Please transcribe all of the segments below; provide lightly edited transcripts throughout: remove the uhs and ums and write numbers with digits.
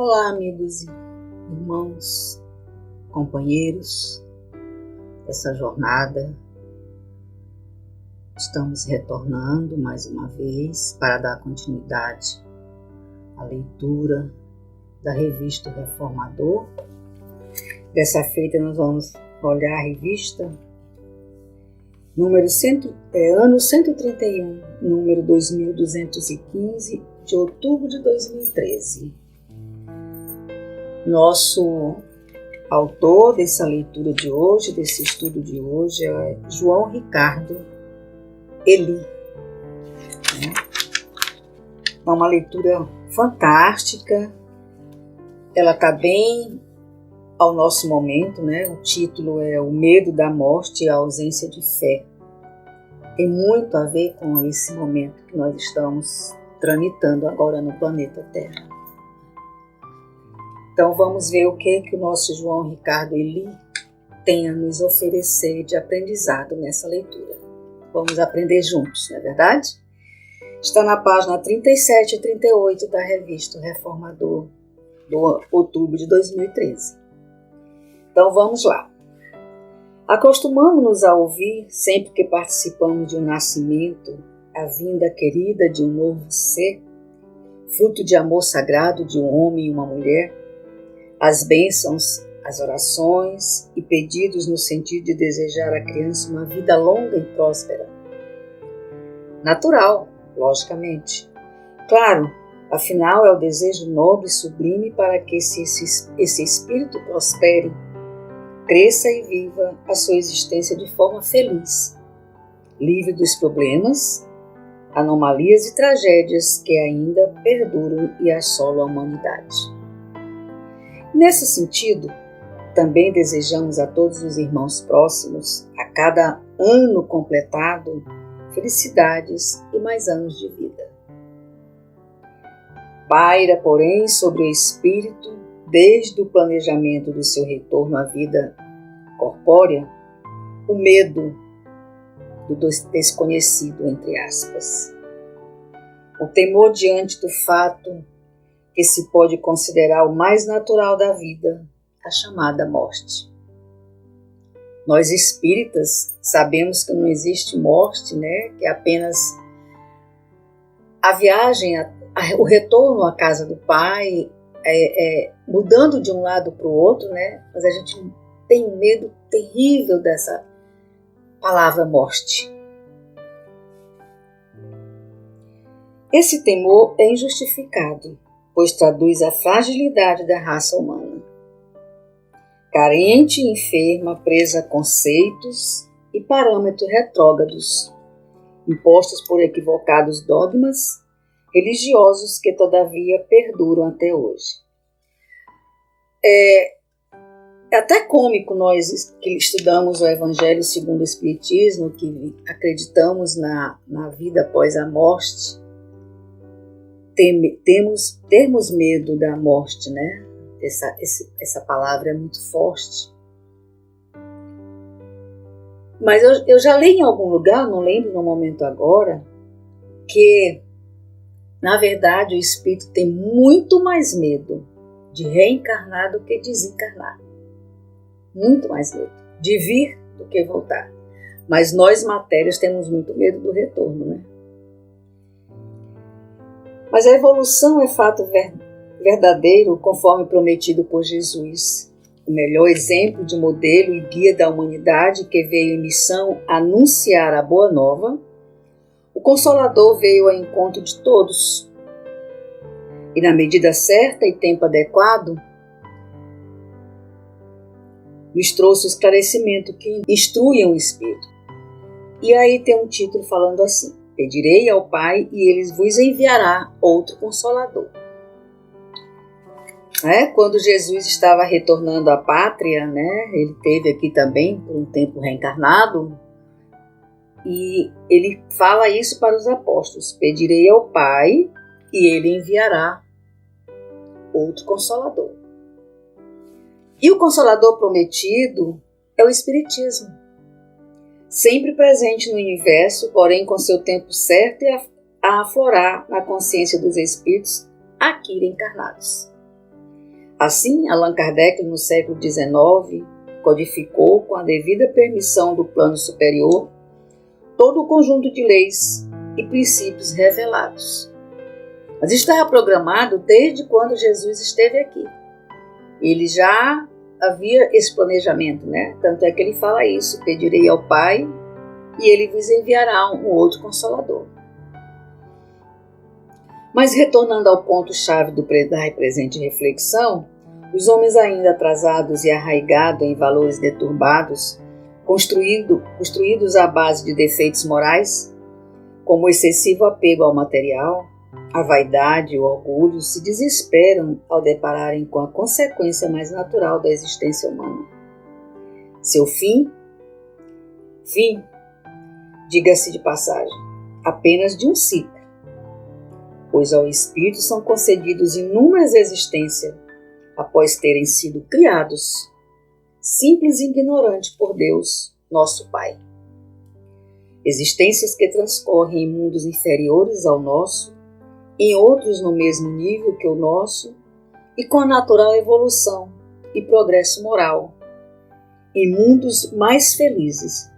Olá, amigos e irmãos, companheiros dessa jornada. Estamos retornando mais uma vez para dar continuidade à leitura da revista Reformador. Dessa feita nós vamos olhar a revista ano 131, número 2215, de outubro de 2013. Nosso autor dessa leitura de hoje, desse estudo de hoje, é João Ricardo Eli. É uma leitura fantástica, ela está bem ao nosso momento, né? O título é O Medo da Morte e a Ausência de Fé. Tem muito a ver com esse momento que nós estamos tramitando agora no planeta Terra. Então vamos ver o que o nosso João Ricardo Eli tem a nos oferecer de aprendizado nessa leitura. Vamos aprender juntos, não é verdade? Está na página 37 e 38 da revista Reformador, do outubro de 2013. Então vamos lá. Acostumamos-nos a ouvir, sempre que participamos de um nascimento, a vinda querida de um novo ser, fruto de amor sagrado de um homem e uma mulher, as bênçãos, as orações e pedidos no sentido de desejar à criança uma vida longa e próspera. Natural, logicamente. Claro, afinal é o desejo nobre e sublime para que esse espírito prospere, cresça e viva a sua existência de forma feliz, livre dos problemas, anomalias e tragédias que ainda perduram e assolam a humanidade. Nesse sentido, também desejamos a todos os irmãos próximos, a cada ano completado, felicidades e mais anos de vida. Paira, porém, sobre o espírito, desde o planejamento do seu retorno à vida corpórea, o medo do desconhecido, entre aspas. O temor diante do fato que se pode considerar o mais natural da vida, a chamada morte. Nós espíritas sabemos que não existe morte, né? Que é apenas a viagem, o retorno à casa do Pai, mudando de um lado para o outro, né? Mas a gente tem um medo terrível dessa palavra morte. Esse temor é injustificado, pois traduz a fragilidade da raça humana. Carente e enferma, presa a conceitos e parâmetros retrógrados, impostos por equivocados dogmas religiosos que todavia perduram até hoje. É até cômico nós que estudamos o Evangelho segundo o Espiritismo, que acreditamos na vida após a morte, termos medo da morte, né? Essa palavra é muito forte. Mas eu já li em algum lugar, não lembro no momento agora, que, na verdade, o espírito tem muito mais medo de reencarnar do que desencarnar. Muito mais medo de vir do que voltar. Mas nós, matérias, temos muito medo do retorno, né? Mas a evolução é fato verdadeiro, conforme prometido por Jesus, o melhor exemplo de modelo e guia da humanidade que veio em missão anunciar a boa nova. O Consolador veio ao encontro de todos e, na medida certa e tempo adequado, nos trouxe o esclarecimento que instrui o Espírito. E aí tem um título falando assim: Pedirei ao Pai e Ele vos enviará outro Consolador. Quando Jesus estava retornando à pátria, né, ele esteve aqui também por um tempo reencarnado, e ele fala isso para os apóstolos: Pedirei ao Pai e Ele enviará outro Consolador. E o Consolador prometido é o Espiritismo, sempre presente no universo, porém com seu tempo certo a aflorar na consciência dos espíritos aqui encarnados. Assim, Allan Kardec, no século XIX, codificou, com a devida permissão do plano superior, todo o conjunto de leis e princípios revelados. Mas estava programado desde quando Jesus esteve aqui. Ele já havia esse planejamento, né? Tanto é que ele fala isso: pedirei ao Pai e ele vos enviará um outro Consolador. Mas retornando ao ponto-chave da presente reflexão, os homens ainda atrasados e arraigados em valores deturbados, construídos à base de defeitos morais, como o excessivo apego ao material, a vaidade e o orgulho, se desesperam ao depararem com a consequência mais natural da existência humana. Seu fim, diga-se de passagem, apenas de um ciclo, pois ao espírito são concedidos inúmeras existências após terem sido criados, simples e ignorantes por Deus, nosso Pai. Existências que transcorrem em mundos inferiores ao nosso, em outros no mesmo nível que o nosso, e com a natural evolução e progresso moral, em mundos mais felizes.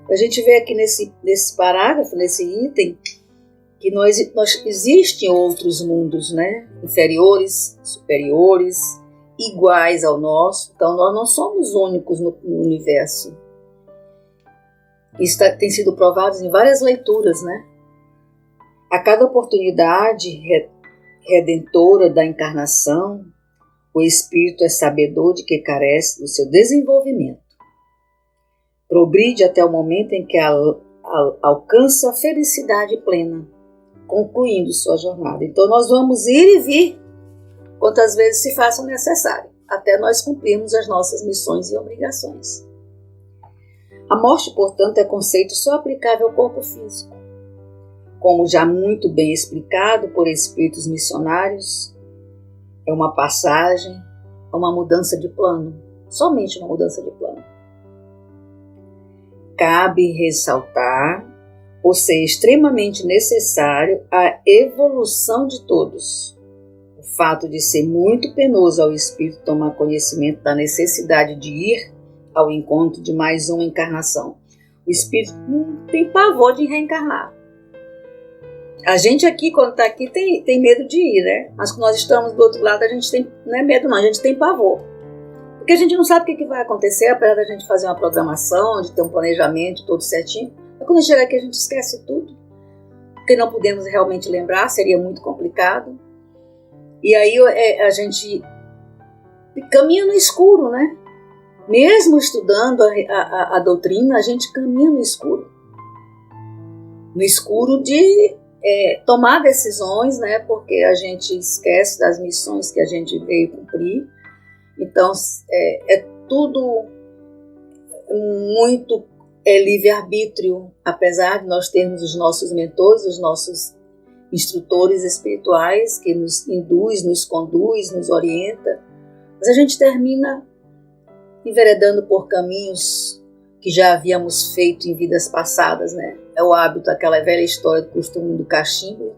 A gente vê aqui nesse parágrafo, nesse item, que existem outros mundos, né? Inferiores, superiores, iguais ao nosso. Então nós não somos únicos no universo. Isso tem sido provado em várias leituras, né? A cada oportunidade redentora da encarnação, o espírito é sabedor de que carece do seu desenvolvimento. Progride até o momento em que alcança a felicidade plena, concluindo sua jornada. Então nós vamos ir e vir quantas vezes se façam necessário, até nós cumprirmos as nossas missões e obrigações. A morte, portanto, é conceito só aplicável ao corpo físico. Como já muito bem explicado por espíritos missionários, é uma passagem, é uma mudança de plano, somente uma mudança de plano. Cabe ressaltar, por ser extremamente necessário, a evolução de todos. O fato de ser muito penoso ao espírito tomar conhecimento da necessidade de ir ao encontro de mais uma encarnação. O espírito não tem pavor de reencarnar. A gente aqui, quando está aqui, tem medo de ir, né? Mas quando nós estamos do outro lado, a gente tem, não é medo não, a gente tem pavor. Porque a gente não sabe o que vai acontecer, apesar da gente fazer uma programação, de ter um planejamento todo certinho. Mas quando chegar aqui, a gente esquece tudo. Porque não podemos realmente lembrar, seria muito complicado. E aí a gente caminha no escuro, né? Mesmo estudando a doutrina, a gente caminha no escuro. No escuro de tomar decisões, né? Porque a gente esquece das missões que a gente veio cumprir. Então, é tudo muito livre-arbítrio, apesar de nós termos os nossos mentores, os nossos instrutores espirituais, que nos induz, nos conduz, nos orienta. Mas a gente termina enveredando por caminhos que já havíamos feito em vidas passadas, né? É o hábito, aquela velha história do costume do cachimbo,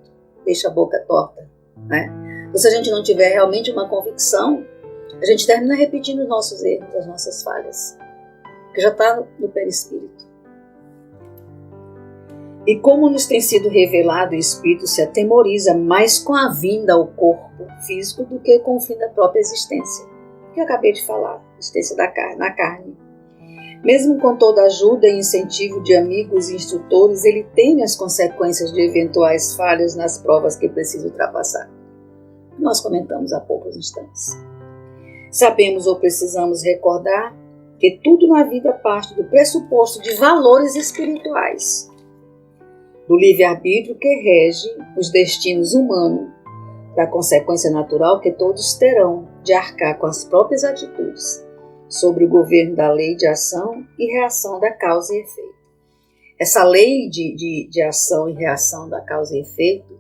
deixa a boca torta, né? Então, se a gente não tiver realmente uma convicção, a gente termina repetindo os nossos erros, as nossas falhas, que já está no perispírito. E como nos tem sido revelado, o espírito se atemoriza mais com a vinda ao corpo físico do que com o fim da própria existência, que eu acabei de falar, a existência na carne. Mesmo com toda a ajuda e incentivo de amigos e instrutores, ele teme as consequências de eventuais falhas nas provas que precisa ultrapassar. Nós comentamos há poucos instantes. Sabemos ou precisamos recordar que tudo na vida parte do pressuposto de valores espirituais, do livre-arbítrio que rege os destinos humanos, da consequência natural que todos terão de arcar com as próprias atitudes, sobre o governo da lei de ação e reação da causa e efeito. Essa lei de ação e reação da causa e efeito,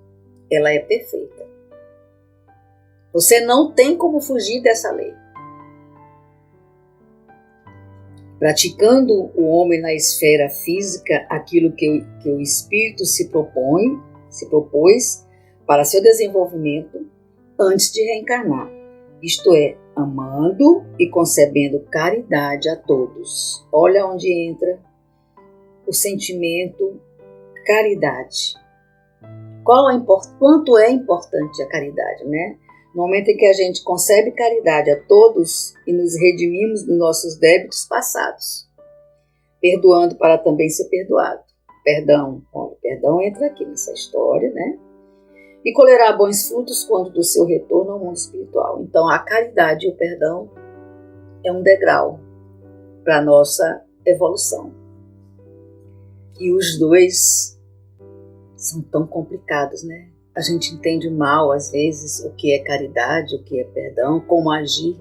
ela é perfeita. Você não tem como fugir dessa lei. Praticando o homem na esfera física aquilo que o espírito se propôs para seu desenvolvimento antes de reencarnar, isto é, amando e concebendo caridade a todos. Olha onde entra o sentimento caridade. Quanto é importante a caridade, né? No momento em que a gente concebe caridade a todos e nos redimimos dos nossos débitos passados, perdoando para também ser perdoado. Perdão, o perdão entra aqui nessa história, né? E colherá bons frutos quando do seu retorno ao mundo espiritual. Então, a caridade e o perdão é um degrau para a nossa evolução. E os dois são tão complicados, né? A gente entende mal, às vezes, o que é caridade, o que é perdão, como agir.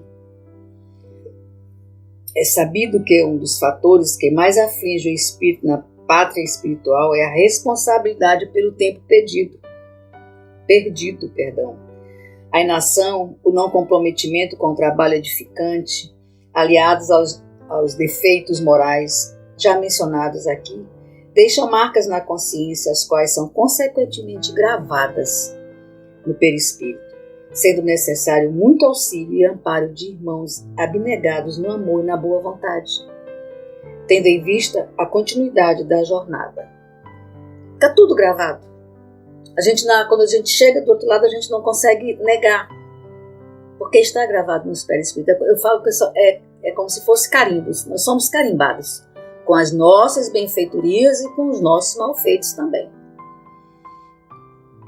É sabido que um dos fatores que mais aflige o espírito na pátria espiritual é a responsabilidade pelo tempo perdido. A inação, o não comprometimento com o trabalho edificante, aliados aos defeitos morais já mencionados aqui, deixam marcas na consciência, as quais são consequentemente gravadas no perispírito, sendo necessário muito auxílio e amparo de irmãos abnegados no amor e na boa vontade, tendo em vista a continuidade da jornada. Está tudo gravado. Quando a gente chega do outro lado, a gente não consegue negar, porque está gravado nos perispíritos. Eu falo que é como se fosse carimbos. Nós somos carimbados com as nossas benfeitorias e com os nossos malfeitos também.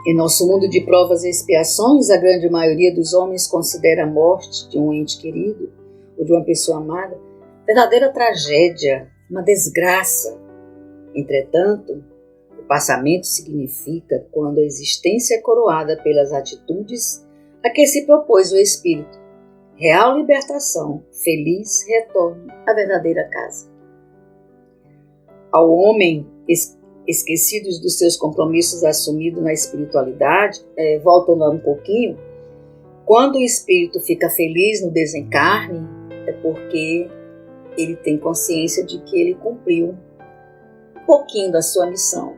Em nosso mundo de provas e expiações, a grande maioria dos homens considera a morte de um ente querido ou de uma pessoa amada verdadeira tragédia, uma desgraça. Entretanto, o passamento significa quando a existência é coroada pelas atitudes a que se propôs o espírito, real libertação, feliz retorno à verdadeira casa. Ao homem esquecidos dos seus compromissos assumidos na espiritualidade, voltando um pouquinho, quando o espírito fica feliz no desencarne, é porque ele tem consciência de que ele cumpriu um pouquinho da sua missão.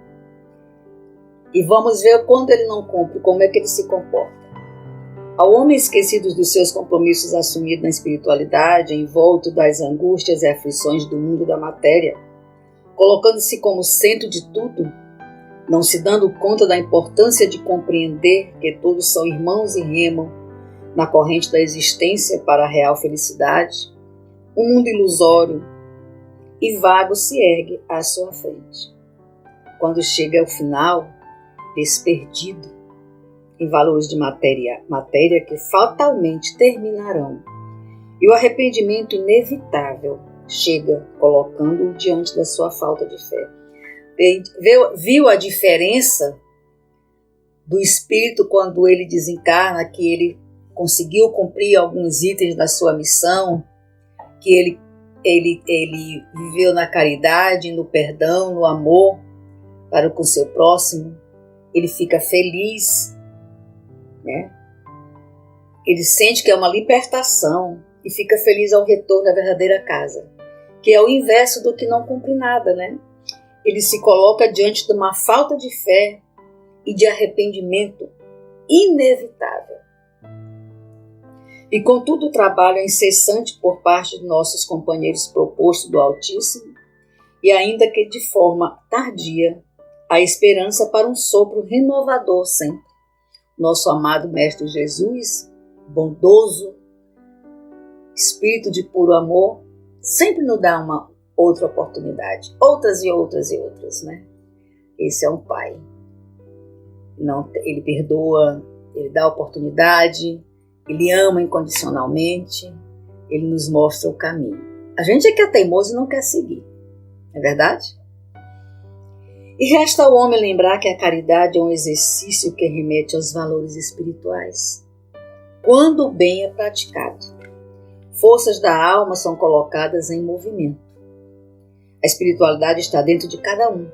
E vamos ver quando ele não cumpre, como é que ele se comporta. Ao homem esquecido dos seus compromissos assumidos na espiritualidade, envolto das angústias e aflições do mundo da matéria, colocando-se como centro de tudo, não se dando conta da importância de compreender que todos são irmãos e remam na corrente da existência para a real felicidade, um mundo ilusório e vago se ergue à sua frente. Quando chega ao final, desperdido em valores de matéria que fatalmente terminarão, e o arrependimento inevitável chega colocando-o diante da sua falta de fé. Viu a diferença do espírito quando ele desencarna, que ele conseguiu cumprir alguns itens da sua missão, que ele viveu na caridade, no perdão, no amor para com seu próximo, ele fica feliz, né? Ele sente que é uma libertação e fica feliz ao retorno à verdadeira casa, que é o inverso do que não cumpre nada, né? Ele se coloca diante de uma falta de fé e de arrependimento inevitável. E contudo o trabalho é incessante por parte de nossos companheiros propostos do Altíssimo, e ainda que de forma tardia, a esperança para um sopro renovador sempre. Nosso amado Mestre Jesus, bondoso, espírito de puro amor, sempre nos dá uma outra oportunidade, outras e outras e outras, né? Esse é um Pai. Ele perdoa, ele dá oportunidade, ele ama incondicionalmente, ele nos mostra o caminho. A gente é que é teimoso e não quer seguir, não é verdade? E resta ao homem lembrar que a caridade é um exercício que remete aos valores espirituais. Quando bem é praticado, forças da alma são colocadas em movimento. A espiritualidade está dentro de cada um.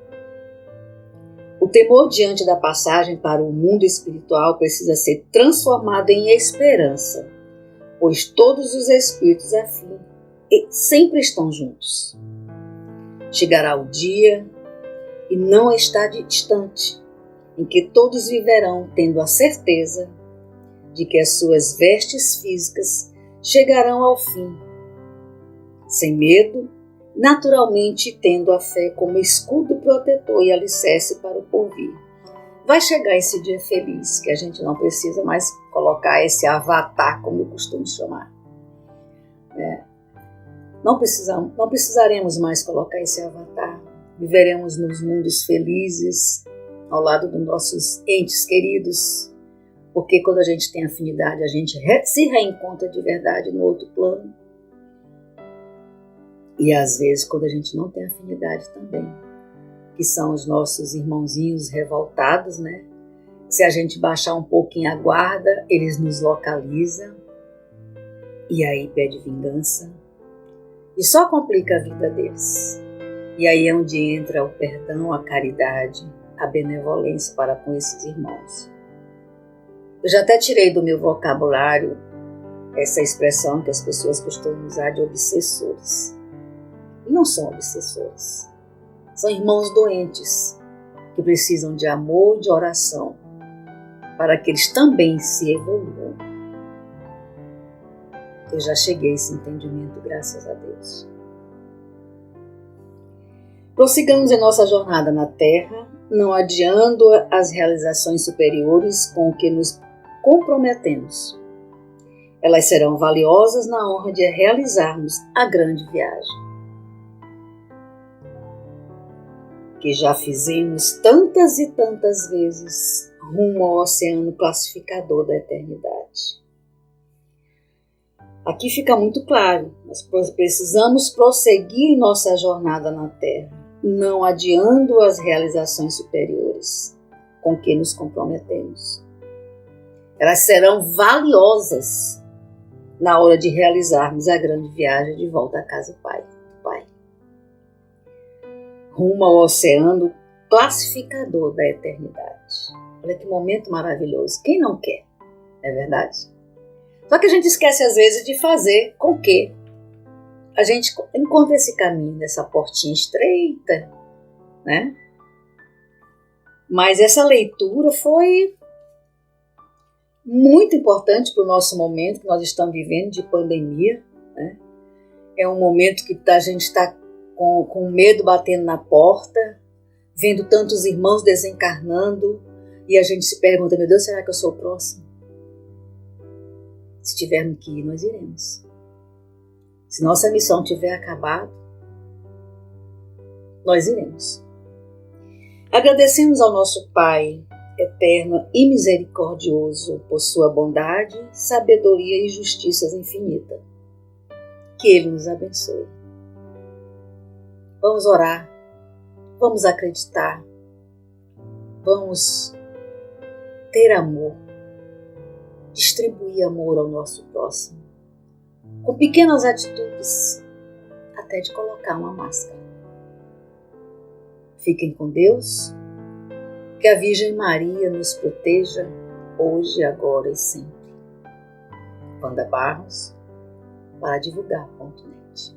O temor diante da passagem para o mundo espiritual precisa ser transformado em esperança, pois todos os espíritos afins sempre estão juntos. Chegará o dia, e não está distante, em que todos viverão tendo a certeza de que as suas vestes físicas chegarão ao fim, sem medo, naturalmente tendo a fé como escudo protetor e alicerce para o porvir. Vai chegar esse dia feliz, que a gente não precisa mais colocar esse avatar, como eu costumo chamar. Não precisaremos mais colocar esse avatar. Viveremos nos mundos felizes, ao lado dos nossos entes queridos, porque quando a gente tem afinidade, a gente se reencontra de verdade no outro plano. E às vezes, quando a gente não tem afinidade também, que são os nossos irmãozinhos revoltados, né? Se a gente baixar um pouquinho a guarda, eles nos localizam e aí pede vingança e só complica a vida deles. E aí é onde entra o perdão, a caridade, a benevolência para com esses irmãos. Eu já até tirei do meu vocabulário essa expressão que as pessoas costumam usar de obsessores. E não são obsessores. São irmãos doentes que precisam de amor e de oração para que eles também se evoluam. Eu já cheguei a esse entendimento, graças a Deus. Prossigamos em nossa jornada na Terra, não adiando as realizações superiores com que nos comprometemos. Elas serão valiosas na hora de realizarmos a grande viagem, que já fizemos tantas e tantas vezes rumo ao oceano classificador da eternidade. Aqui fica muito claro, nós precisamos prosseguir em nossa jornada na Terra, não adiando as realizações superiores com que nos comprometemos. Elas serão valiosas na hora de realizarmos a grande viagem de volta à casa do Pai. Rumo ao oceano classificador da eternidade. Olha que momento maravilhoso. Quem não quer? Não é verdade? Só que a gente esquece às vezes de fazer com que a gente encontre esse caminho nessa portinha estreita, né? Mas essa leitura foi muito importante para o nosso momento que nós estamos vivendo de pandemia, né? É um momento que a gente está com medo batendo na porta, vendo tantos irmãos desencarnando, e a gente se pergunta, meu Deus, será que eu sou o próximo? Se tivermos que ir, nós iremos. Se nossa missão tiver acabado, nós iremos. Agradecemos ao nosso Pai eterno e misericordioso por sua bondade, sabedoria e justiças infinita. Que Ele nos abençoe. Vamos orar, vamos acreditar, vamos ter amor, distribuir amor ao nosso próximo, com pequenas atitudes, até de colocar uma máscara. Fiquem com Deus, que a Virgem Maria nos proteja hoje, agora e sempre. Wanda Barros, para divulgar.net.